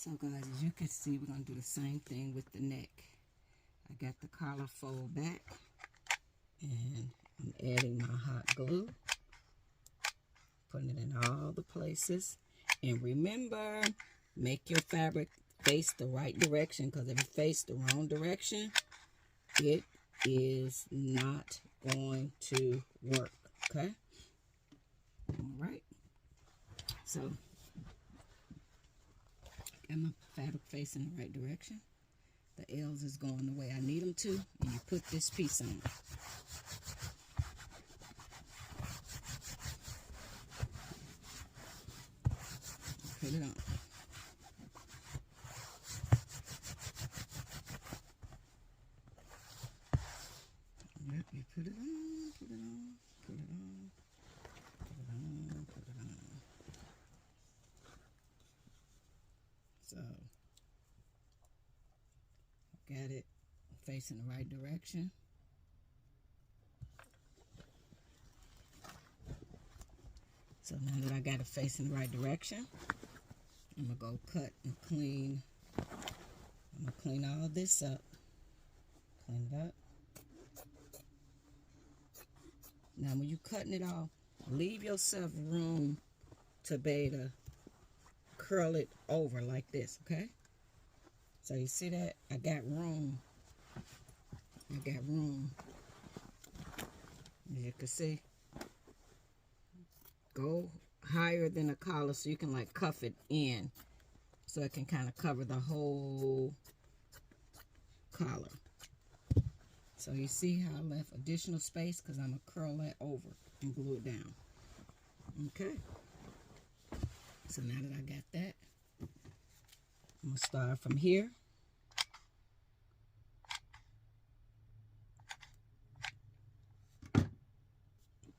So guys, as you can see, we're going to do the same thing with the neck. I got the collar fold back, and I'm adding my hot glue, putting it in all the places. And remember, make your fabric face the right direction, because if you face the wrong direction, it is not going to work, okay? All right. So, got my fabric facing the right direction. The L's is going the way I need them to, and you put this piece on. Put it on. Yep, you put it on, put it on, put it on, put it on, put it on. So, got it facing the right direction. So now that I got it facing the right direction, I'm going to go cut and clean. I'm going to clean all this up. Clean it up. Now when you're cutting it off, leave yourself room to be able to curl it over like this, okay? So you see that? I got room. I got room. As you can see. Go higher than the collar so you can like cuff it in, so it can kind of cover the whole collar. So you see how I left additional space, because I'm going to curl that over and glue it down. Okay. So now that I got that, I'm going to start from here.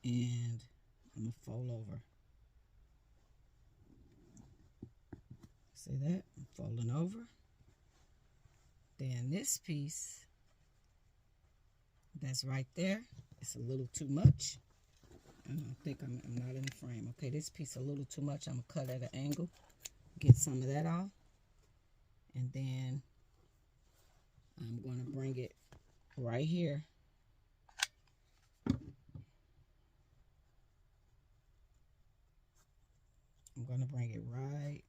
And I'm going to fold over. See that? I'm folding over. Then this piece that's right there, it's a little too much. I think I'm not in the frame. Okay, this piece a little too much. I'm going to cut at an angle. Get some of that off. And then I'm going to bring it right here. I'm going to bring it right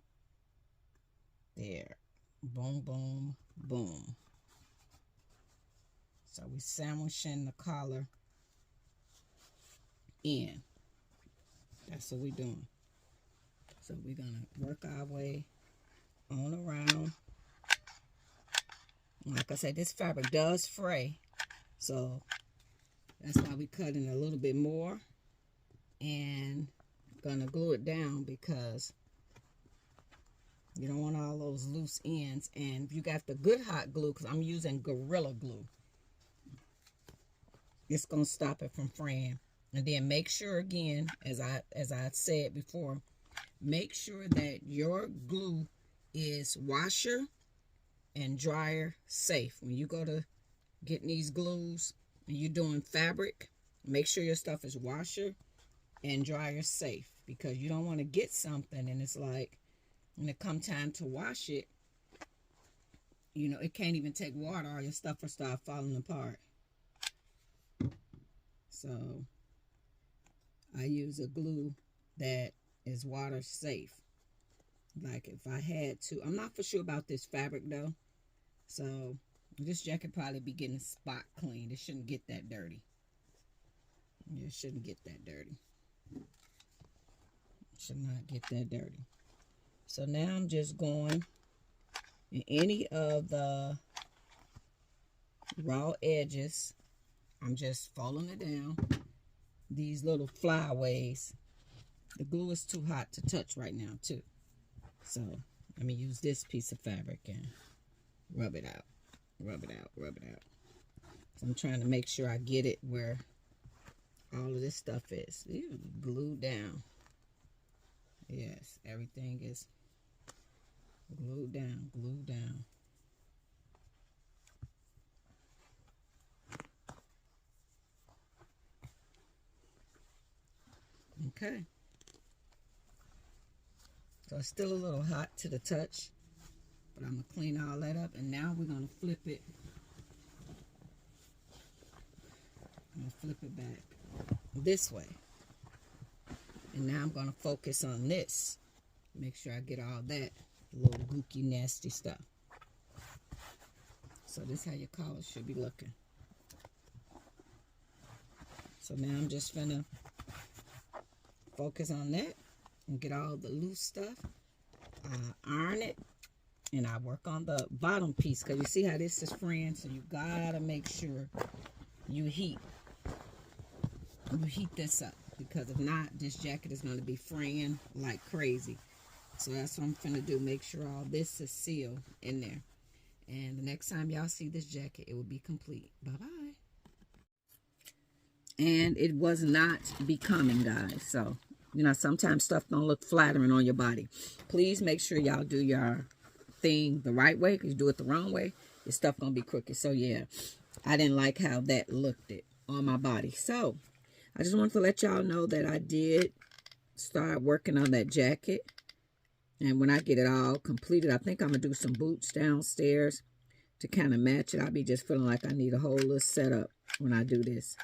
there. Boom, boom, boom. So we're sandwiching the collar in. That's what we're doing. So we're going to work our way on around. Like I said, this fabric does fray. So that's why we're cutting a little bit more. And gonna glue it down, because you don't want all those loose ends. And if you got the good hot glue, because I'm using Gorilla Glue, it's gonna stop it from fraying. And then make sure, again, as I said before, make sure that your glue is washer and dryer safe. When you go to getting these glues and you're doing fabric, make sure your stuff is washer and dryer safe, because you don't want to get something and it's like, when it come time to wash it, you know, it can't even take water, or your stuff will start falling apart. So I use a glue that is water safe. Like if I had to, I'm not for sure about this fabric though, so this jacket probably be getting spot cleaned. It shouldn't get that dirty. It shouldn't get that dirty. Should not get that dirty. So now I'm just going in any of the raw edges. I'm just folding it down. These little flyaways. The glue is too hot to touch right now too. So let me use this piece of fabric and rub it out. Rub it out, rub it out. So I'm trying to make sure I get it where all of this stuff is. Glued down. Yes, everything is glued down, glued down. Okay. So it's still a little hot to the touch. But I'm going to clean all that up. And now we're going to flip it. I'm going to flip it back this way. And now I'm going to focus on this. Make sure I get all that little gooky, nasty stuff. So this is how your collar should be looking. So now I'm just going to focus on that and get all the loose stuff. Iron it. And I work on the bottom piece. Because you see how this is fraying. So you got to make sure you heat this up. Because if not, this jacket is going to be fraying like crazy. So that's what I'm finna do. Make sure all this is sealed in there. And the next time y'all see this jacket, it will be complete. Bye-bye. And it was not becoming, guys. So, you know, sometimes stuff don't look flattering on your body. Please make sure y'all do your thing the right way. Because you do it the wrong way, your stuff going to be crooked. So, yeah, I didn't like how that looked on my body. So, I just wanted to let y'all know that I did start working on that jacket. And when I get it all completed, I think I'm going to do some boots downstairs to kind of match it. I'll be just feeling like I need a whole little setup when I do this.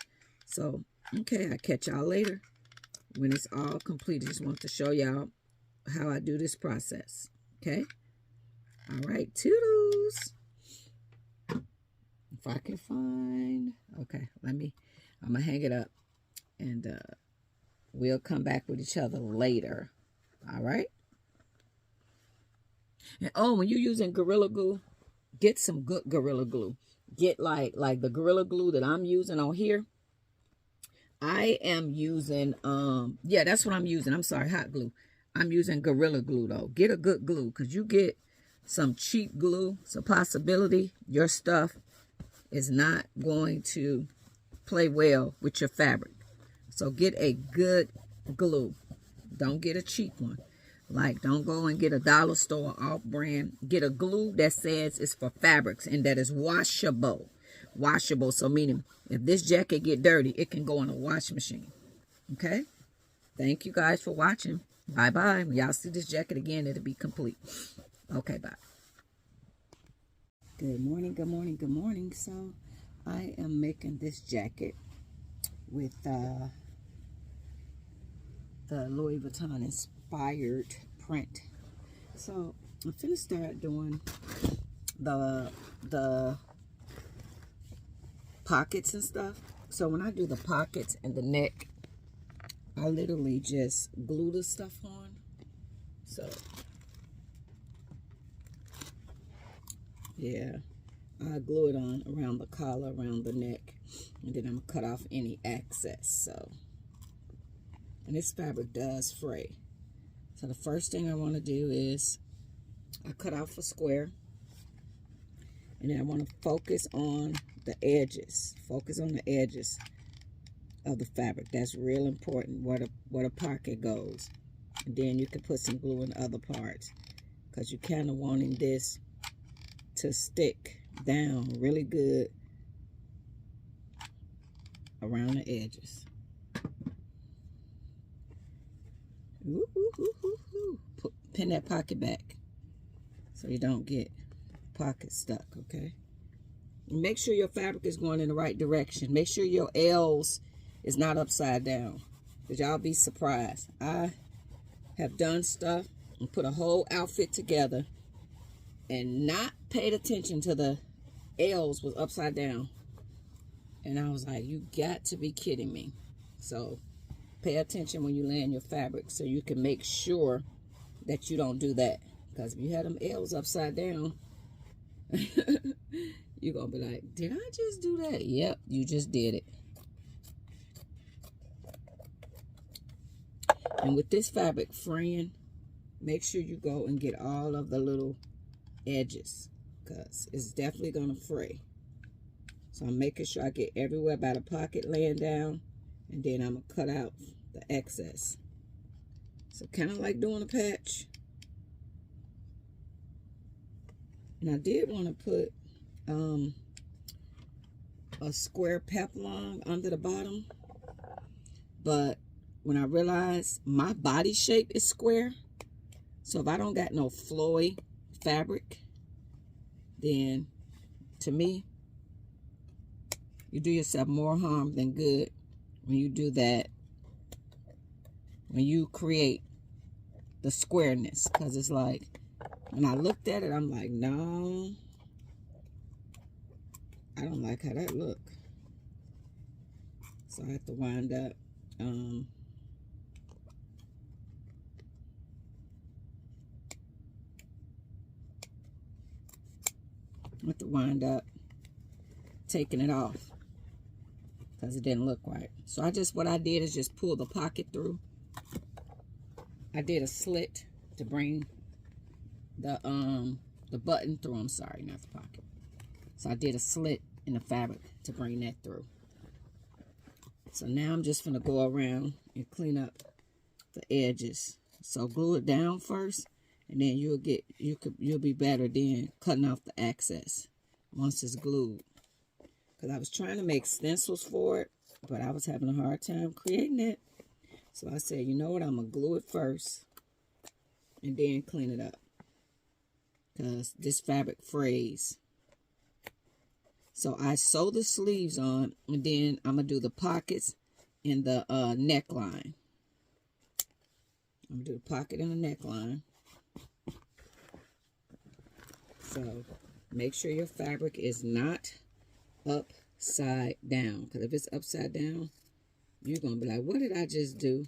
So, okay, I'll catch y'all later when it's all complete. I just want to show y'all how I do this process. Okay? All right, toodles. If I can find... Okay, I'm going to hang it up. And we'll come back with each other later. All right? And oh, when you're using Gorilla Glue, get some good Gorilla Glue. Get like the Gorilla Glue that I'm using on here. I am using, yeah, that's what I'm using. I'm sorry, hot glue. I'm using Gorilla Glue, though. Get a good glue, because you get some cheap glue. It's a possibility your stuff is not going to play well with your fabric. So get a good glue. Don't get a cheap one. Like, don't go and get a dollar store off-brand. Get a glue that says it's for fabrics and that is washable. Washable, so meaning if this jacket get dirty, it can go in a wash machine. Okay? Thank you guys for watching. Bye-bye. When y'all see this jacket again, it'll be complete. Okay, bye. Good morning, good morning, good morning. So, I am making this jacket with the Louis Vuitton inspired print. So I'm finna start doing the pockets and stuff. So when I do the pockets and the neck, I literally just glue the stuff on. So yeah, I glue it on around the collar, around the neck, and then I'm gonna cut off any excess. So, and this fabric does fray. So the first thing I want to do is I cut off a square, and then I want to focus on the edges. Focus on the edges of the fabric. That's real important where the pocket goes. And then you can put some glue in other parts, because you're kind of wanting this to stick down really good around the edges. Ooh, ooh, ooh, ooh, ooh. Pin that pocket back so you don't get pocket stuck, okay? And make sure your fabric is going in the right direction. Make sure your L's is not upside down, because y'all be surprised. I have done stuff and put a whole outfit together and not paid attention to the L's was upside down. And I was like, you got to be kidding me. So pay attention when you land your fabric so you can make sure that you don't do that. Because if you had them L's upside down, you're going to be like, did I just do that? Yep, you just did it. And with this fabric fraying, make sure you go and get all of the little edges, because it's definitely going to fray. So I'm making sure I get everywhere by the pocket laying down, and then I'm going to cut out the excess. So kind of like doing a patch. And I did want to put a square peplum under the bottom, but when I realized my body shape is square, so if I don't got no flowy fabric, then to me, you do yourself more harm than good when you do that, when you create the squareness. Because it's like, when I looked at it, I'm like, no, I don't like how that look. So I have to wind up taking it off because it didn't look right. So what I did is just pull the pocket through. I did a slit to bring the button through. I'm sorry, not the pocket. So I did a slit in the fabric to bring that through. So now I'm just gonna go around and clean up the edges. So glue it down first, and then you'll be better then cutting off the excess once it's glued. Because I was trying to make stencils for it, but I was having a hard time creating it. So I said, you know what, I'm gonna glue it first and then clean it up, because this fabric frays. So I sew the sleeves on, and then I'm gonna do the pockets and the neckline. I'm gonna do the pocket and the neckline. So make sure your fabric is not upside down, because if it's upside down, you're gonna be like, what did I just do?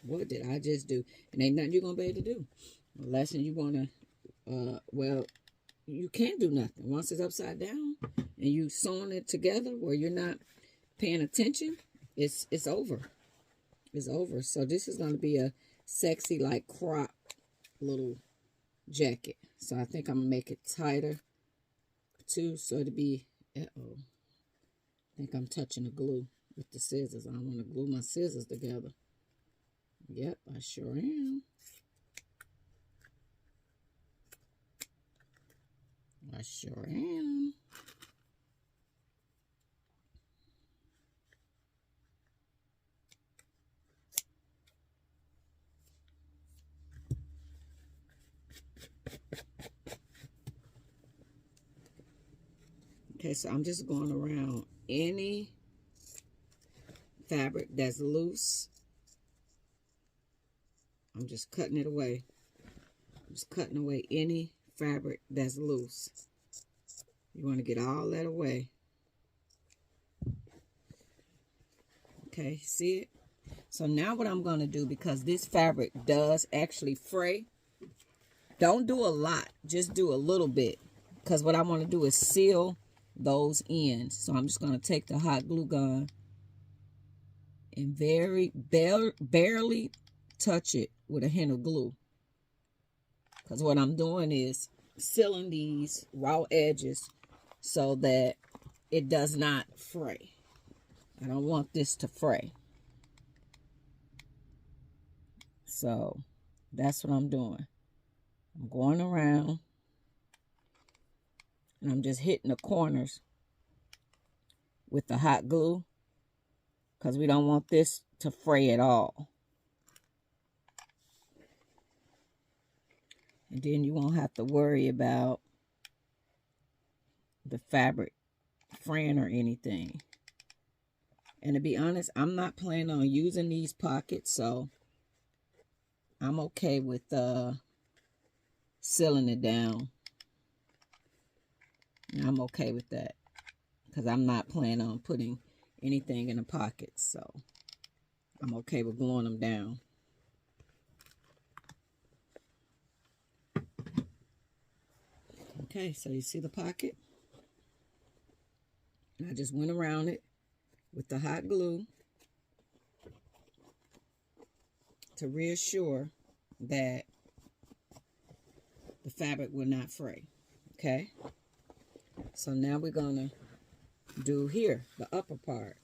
What did I just do? And ain't nothing you're gonna be able to do. Unless you wanna, well, you can't do nothing. Once it's upside down and you sewing it together where you're not paying attention, it's over. It's over. So this is gonna be a sexy, like, crop little jacket. So I think I'm gonna make it tighter too, so it'll be, uh-oh, I think I'm touching the glue with the scissors. I don't want to glue my scissors together. Yep, I sure am. I sure am. Okay, so I'm just going around any fabric that's loose. I'm just cutting it away. I'm just cutting away any fabric that's loose. You want to get all that away. Okay, see it? So now what I'm going to do, because this fabric does actually fray, don't do a lot. Just do a little bit. Because what I want to do is seal those ends. So I'm just going to take the hot glue gun and barely touch it with a hint of glue. Because what I'm doing is sealing these raw edges so that it does not fray. I don't want this to fray. So that's what I'm doing. I'm going around and I'm just hitting the corners with the hot glue, because we don't want this to fray at all. And then you won't have to worry about the fabric fraying or anything. And to be honest, I'm not planning on using these pockets, so I'm okay with sealing it down. And I'm okay with that, because I'm not planning on putting anything in the pockets, so I'm okay with gluing them down. Okay, so you see the pocket? And I just went around it with the hot glue to reassure that the fabric will not fray. Okay? So now we're going to do here, the upper part.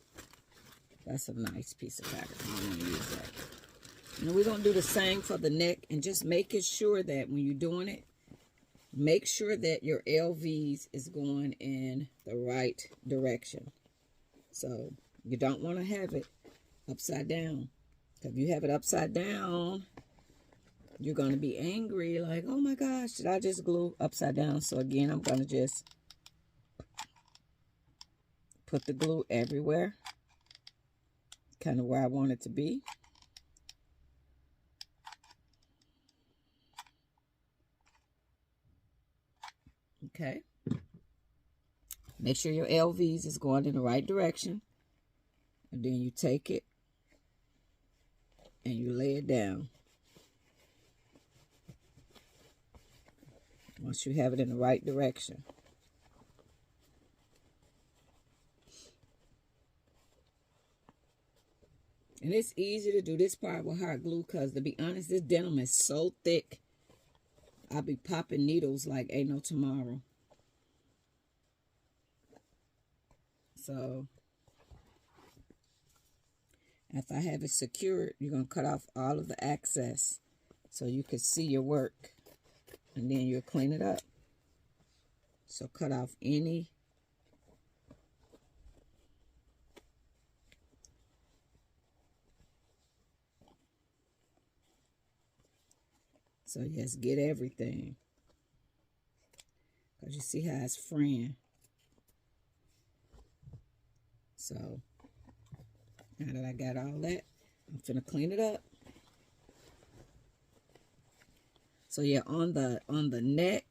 That's a nice piece of fabric. I want to use that. And we're going to do the same for the neck, and just making sure that when you're doing it, make sure that your LVs is going in the right direction. So you don't want to have it upside down. If you have it upside down, you're going to be angry, like, oh my gosh, did I just glue upside down? So again, I'm going to just put the glue everywhere, kind of where I want it to be. Okay. Make sure your LVs is going in the right direction. And then you take it and you lay it down. Once you have it in the right direction. And it's easy to do this part with hot glue because, to be honest, this denim is so thick. I'll be popping needles like ain't no tomorrow. So, after I have it secured, you're going to cut off all of the excess so you can see your work. And then you'll clean it up. So, cut off any So, yes, get everything. Because you see how it's fraying. So, now that I got all that, I'm finna clean it up. So, yeah, on the neck,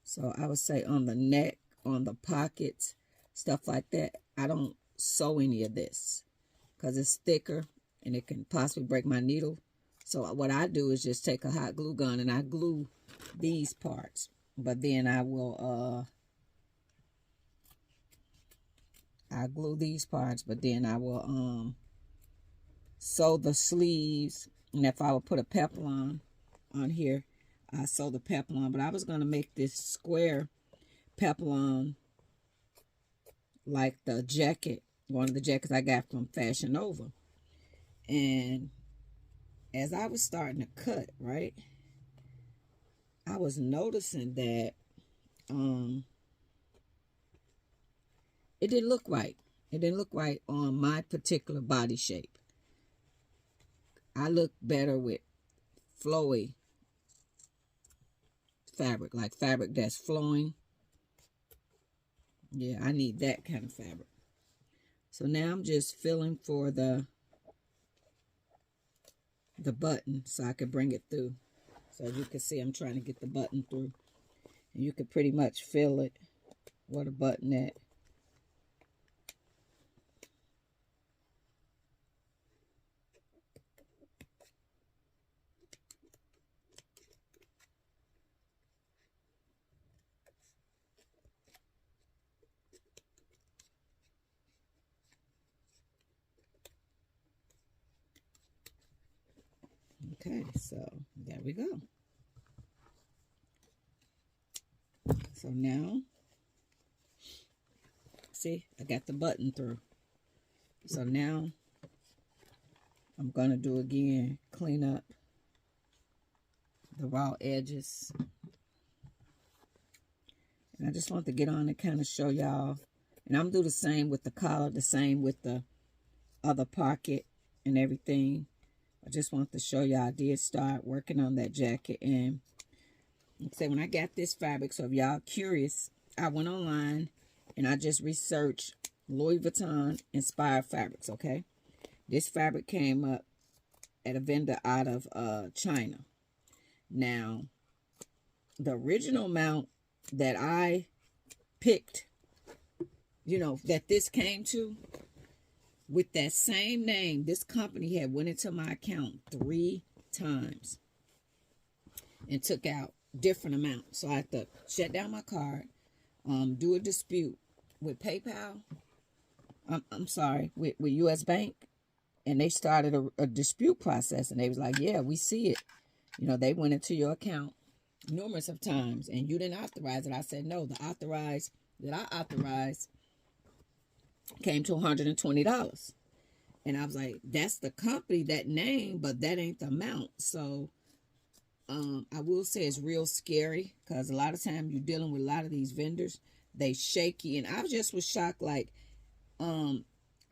so I would say on the neck, on the pockets, stuff like that, I don't sew any of this. Because it's thicker. And it can possibly break my needle. So what I do is just take a hot glue gun and I glue these parts. But then I will, I glue these parts, but then I will sew the sleeves. And if I would put a peplon on here, I sew the peplon. But I was going to make this square peplon like the jacket, one of the jackets I got from Fashion Nova. And as I was starting to cut, right, I was noticing that it didn't look right. It didn't look right on my particular body shape. I look better with flowy fabric, like fabric that's flowing. Yeah, I need that kind of fabric. So now I'm just feeling for the button so I could bring it through. So you can see I'm trying to get the button through. And you can pretty much feel it where the button at. Okay, so there we go. So now, see, I got the button through. So now, I'm going to do again, clean up the raw edges. And I just want to get on and kind of show y'all. And I'm going to do the same with the collar, the same with the other pocket and everything. I just want to show y'all I did start working on that jacket. And like I said, when I got this fabric, so if y'all curious, I went online and I just researched Louis Vuitton inspired fabrics, okay? This fabric came up at a vendor out of China. Now, the original amount that I picked, you know, that this came to, with that same name, this company had went into my account 3 times and took out different amounts. So I had to shut down my card, do a dispute with PayPal. I'm sorry, with U.S. Bank. And they started a dispute process. And they was like, yeah, we see it. You know, they went into your account numerous of times. And you didn't authorize it. I said, no, the authorized that I authorized came to $120. And I was like, that's the company, that name, but that ain't the amount. So I will say it's real scary because a lot of times you're dealing with a lot of these vendors. They shaky. And I just was shocked, like,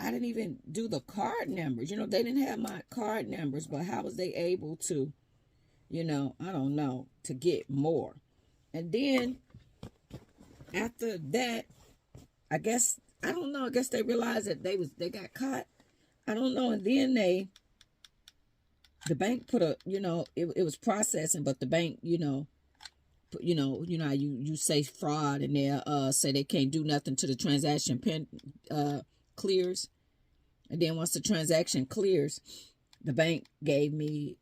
I didn't even do the card numbers. You know, they didn't have my card numbers, but how was they able to, you know, I don't know, to get more? And then after that, I guess, I don't know, I guess they realized that they got caught. I don't know. And then the bank put a, you know, it was processing, but the bank, you know, how you say fraud, and they say they can't do nothing till the transaction clears. And then once the transaction clears, the bank gave me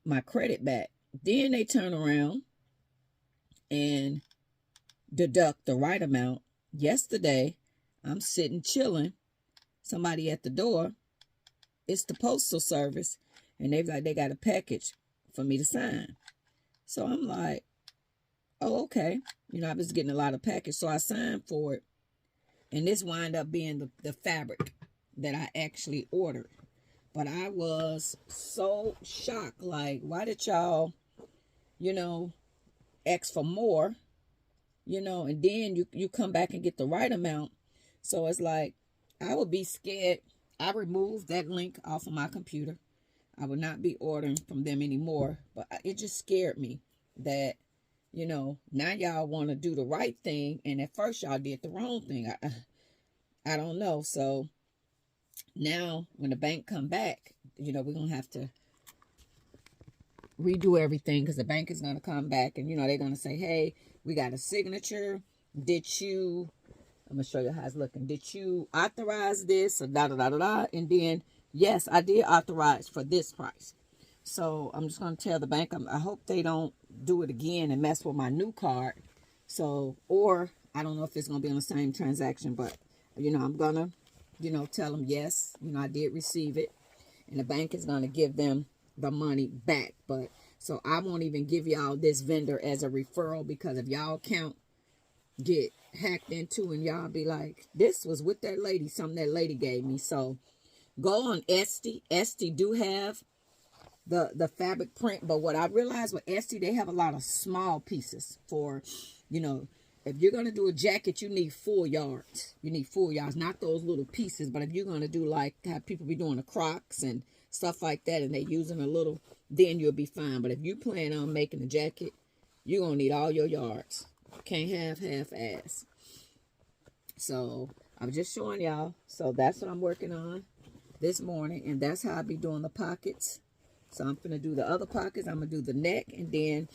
my credit back. Then they turn around and deduct the right amount. Yesterday, I'm sitting chilling. Somebody at the door. It's the postal service, and they got a package for me to sign. So I'm like, oh, okay. You know, I was getting a lot of package, so I signed for it. And this wound up being the fabric that I actually ordered. But I was so shocked. Like, why did y'all, you know, ask for more? You know, and then you come back and get the right amount. So it's like, I would be scared. I removed that link off of my computer. I would not be ordering from them anymore. But it just scared me that, you know, now y'all want to do the right thing, and at first y'all did the wrong thing. I don't know. So now when the bank come back, you know, we're going to have to redo everything, because the bank is going to come back and, you know, they're going to say, hey, we got a signature. Did you, I'm going to show you how it's looking. Did you authorize this? Or da da da da da. And then, yes, I did authorize for this price. So I'm just going to tell the bank, I hope they don't do it again and mess with my new card. So, or I don't know if it's going to be on the same transaction, but, you know, I'm going to, you know, tell them, yes, you know, I did receive it. And the bank is going to give them the money back. But so I won't even give y'all this vendor as a referral, because if y'all account get hacked into and y'all be like, this was with that lady, something that lady gave me. So go on Etsy. Etsy do have the fabric print, but what I realized with Etsy, they have a lot of small pieces for, you know, if you're going to do a jacket, you need full yards. You need full yards, not those little pieces. But if you're going to do like how people be doing the Crocs and stuff like that, and they using a little, then you'll be fine. But if you plan on making a jacket, you're going to need all your yards. Can't have half-ass. So I'm just showing y'all. So that's what I'm working on this morning. And that's how I be doing the pockets. So I'm going to do the other pockets. I'm going to do the neck. And then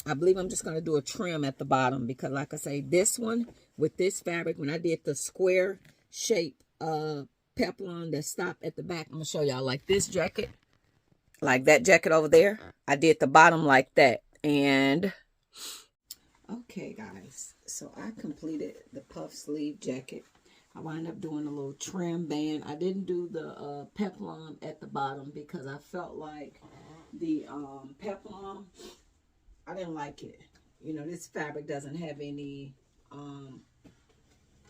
I believe I'm just going to do a trim at the bottom. Because like I say, this one with this fabric, when I did the square shape peplum that stopped at the back, I'm going to show y'all like this jacket. Like that jacket over there. I did the bottom like that. And okay, guys. So I completed the puff sleeve jacket. I wound up doing a little trim band. I didn't do the peplum at the bottom because I felt like the peplum, I didn't like it. You know, this fabric doesn't have any,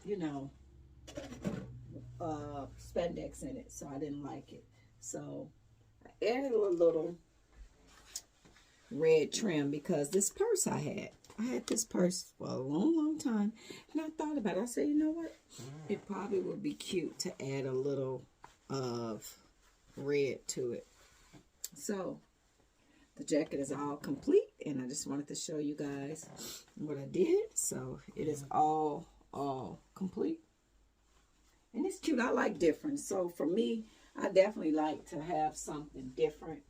you know, spandex in it. So I didn't like it. So I added a little red trim because this purse I had this purse for a long, long time. And I thought about it. I said, you know what? It probably would be cute to add a little of red to it. So the jacket is all complete. And I just wanted to show you guys what I did. So it is all complete. And it's cute. I like different. So for me, I definitely like to have something different.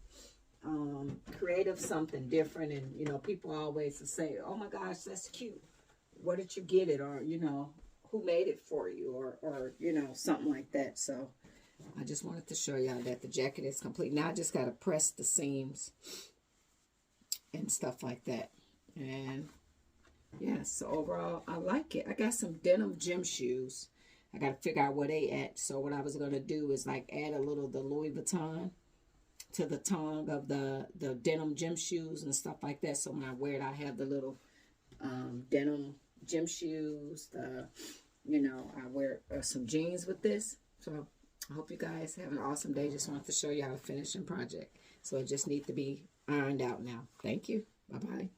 Creative, something different. And you know, people always say, oh my gosh, that's cute, where did you get it? Or you know, who made it for you? Or you know, something like that. So I just wanted to show y'all that the jacket is complete. Now I just got to press the seams and stuff like that. And yeah, so overall I like it. I got some denim gym shoes. I got to figure out where they at. So what I was going to do is like add a little the Louis Vuitton to the tongue of the denim gym shoes and stuff like that. So when I wear it, I have the little denim gym shoes. You know, I wear some jeans with this. So I hope you guys have an awesome day. Just wanted to show you how to finish a project. So it just needs to be ironed out now. Thank you. Bye-bye.